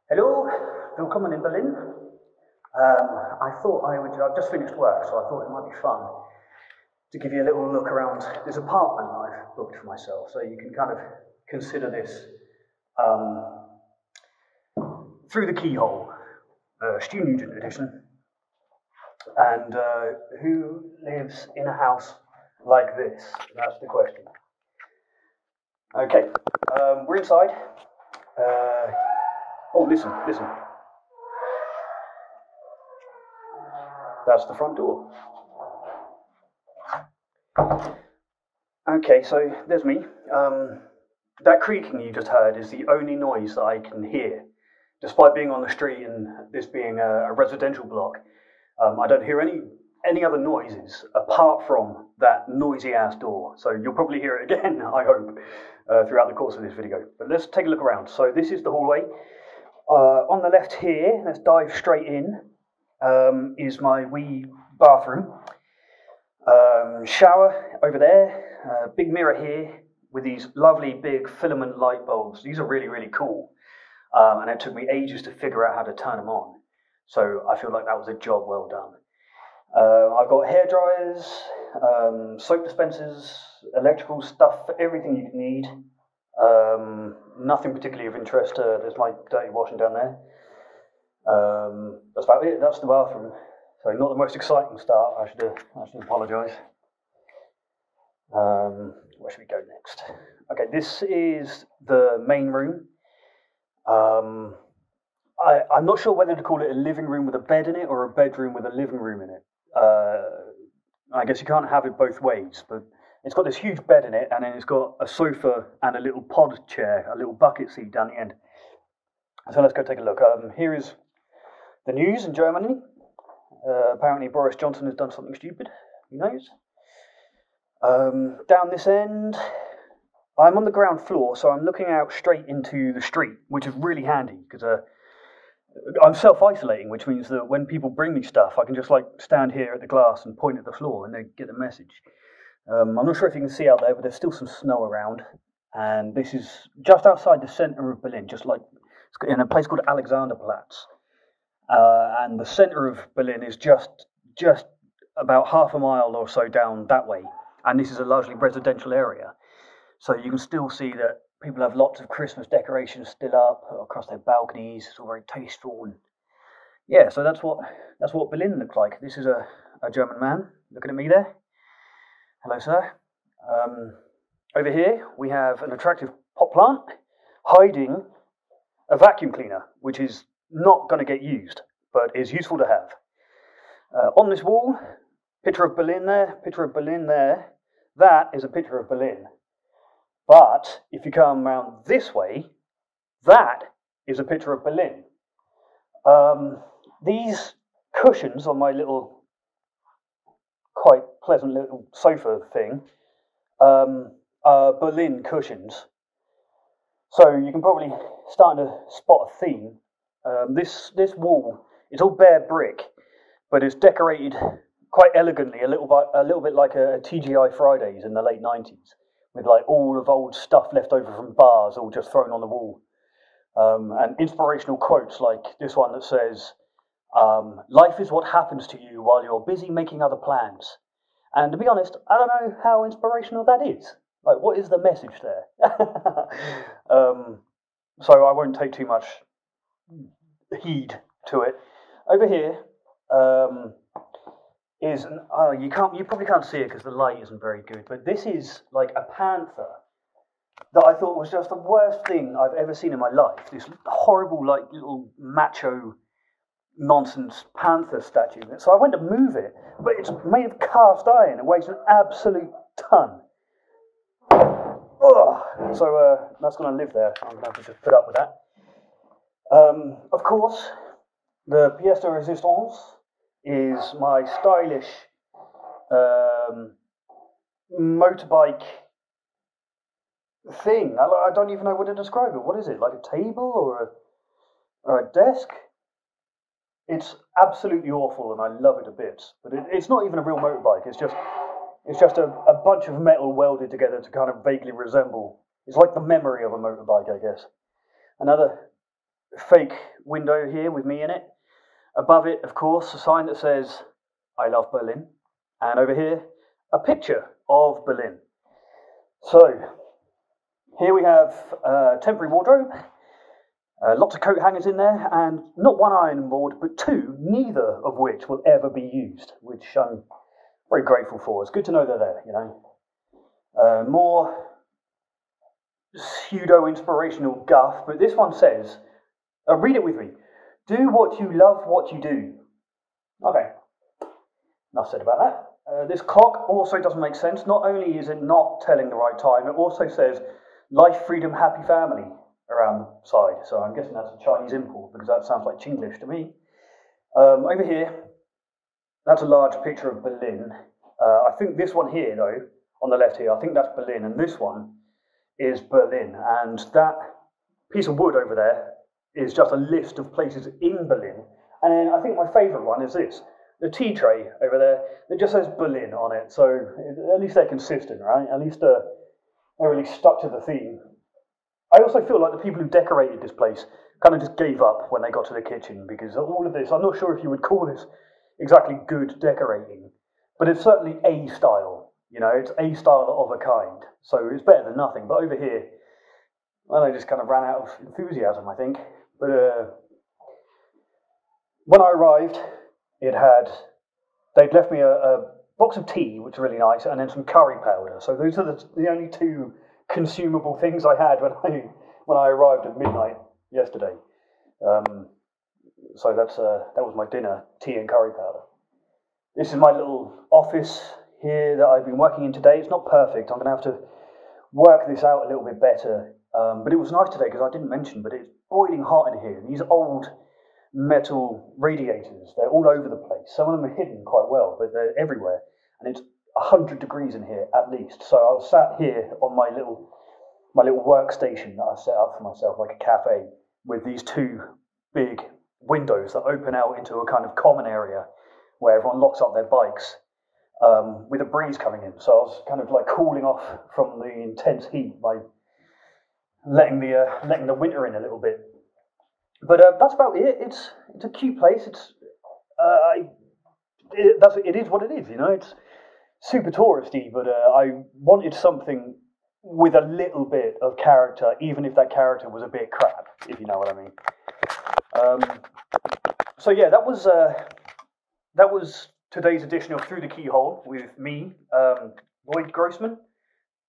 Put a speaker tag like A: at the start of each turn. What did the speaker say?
A: Hello, willkommen in Berlin. I've just finished work, so I thought it might be fun to give you a little look around this apartment I've booked for myself, so you can kind of consider this um, through the keyhole, Stu Nugent edition. And who lives in a house like this? That's the question. Okay, we're inside. Listen. That's the front door. Okay, so there's me. That creaking you just heard is the only noise that I can hear. Despite being on the street and this being a residential block, I don't hear any other noises apart from that noisy ass door. So you'll probably hear it again, I hope, throughout the course of this video. But let's take a look around. So this is the hallway. On the left here, let's dive straight in, is my wee bathroom. Shower over there, big mirror here with these lovely big filament light bulbs. These are really, really cool. And it took me ages to figure out how to turn them on. So I feel like that was a job well done. I've got hair dryers, soap dispensers, electrical stuff, everything you can need. Nothing particularly of interest. There's my dirty washing down there. That's about it. That's the bathroom. So not the most exciting start. I should apologise. Where should we go next? Okay, this is the main room. I'm not sure whether to call it a living room with a bed in it or a bedroom with a living room in it. I guess you can't have it both ways, but it's got this huge bed in it, and then it's got a sofa and a little pod chair, a little bucket seat down the end. So let's go take a look. Here is the news in Germany. Apparently Boris Johnson has done something stupid. Who knows? Down this end, I'm on the ground floor, so I'm looking out straight into the street, which is really handy because I'm self-isolating, which means that when people bring me stuff, I can just stand here at the glass and point at the floor and they get the message. I'm not sure if you can see out there, but there's still some snow around. And this is just outside the centre of Berlin, just like in a place called Alexanderplatz. And the centre of Berlin is just about half a mile or so down that way. And this is a largely residential area. So you can still see that people have lots of Christmas decorations still up across their balconies. It's all very tasteful. And yeah, so that's what Berlin looks like. This is a German man looking at me there. Hello, sir. Over here, we have an attractive pot plant hiding a vacuum cleaner, which is not going to get used, but is useful to have. On this wall, picture of Berlin there. That is a picture of Berlin. But if you come around this way, that is a picture of Berlin. These cushions on my little, quite pleasant little sofa thing, are Berlin cushions. So you can probably start to spot a theme. This wall is all bare brick, but it's decorated quite elegantly, a little bit like a TGI Fridays in the late 90s, with all of old stuff left over from bars all just thrown on the wall. And inspirational quotes like this one that says, life is what happens to you while you're busy making other plans. And to be honest, I don't know how inspirational that is. What is the message there? So I won't take too much heed to it. Over here is you probably can't see it because the light isn't very good, but this is like a panther that I thought was just the worst thing I've ever seen in my life. This horrible little macho nonsense panther statue. So I went to move it, but it's made of cast iron. It weighs an absolute ton. So that's going to live there. I'm going to have to just put up with that. Of course, the pièce de résistance is my stylish motorbike thing. I don't even know what to describe it. What is it? Like a table or a desk? It's absolutely awful, and I love it a bit. But it's not even a real motorbike. It's just a bunch of metal welded together to kind of vaguely resemble. It's like the memory of a motorbike, I guess. Another fake window here with me in it. Above it, of course, a sign that says, I love Berlin. And over here, a picture of Berlin. So, here we have a temporary wardrobe, lots of coat hangers in there, and not one ironing board, but two, neither of which will ever be used, which I'm very grateful for. It's good to know they're there, you know. More pseudo-inspirational guff, but this one says, read it with me, do what you love what you do. Okay, enough said about that. This clock also doesn't make sense. Not only is it not telling the right time, it also says life, freedom, happy family around the side. So I'm guessing that's a Chinese import because that sounds like Chinglish to me. Over here, that's a large picture of Berlin. I think this one here, though, on the left here, I think that's Berlin, and this one is Berlin. And that piece of wood over there is just a list of places in Berlin. And then I think my favourite one is this. The tea tray over there, that just says Berlin on it, so at least they're consistent, right? At least they're really stuck to the theme. I also feel like the people who decorated this place kind of just gave up when they got to the kitchen, because all of this, I'm not sure if you would call this exactly good decorating, but it's certainly a style, you know, it's a style of a kind, so it's better than nothing. But over here, well, I just kind of ran out of enthusiasm, I think. But when I arrived, they'd left me a box of tea, which was really nice, and then some curry powder. So those are the only two consumable things I had when I arrived at midnight yesterday. So that was my dinner, tea and curry powder. This is my little office here that I've been working in today. It's not perfect. I'm going to have to work this out a little bit better. But it was nice today because I didn't mention, but it's boiling hot in here. These old metal radiators, they're all over the place. Some of them are hidden quite well, but they're everywhere. And it's 100 degrees in here at least. So I was sat here on my little workstation that I set up for myself, like a cafe, with these two big windows that open out into a kind of common area where everyone locks up their bikes, with a breeze coming in. So I was kind of like cooling off from the intense heat by letting the winter in a little bit. But that's about it. It's a cute place. It is what it is. You know, it's super touristy, but I wanted something with a little bit of character, even if that character was a bit crap, if you know what I mean. So yeah, that was today's edition of Through the Keyhole with me, Lloyd Grossman.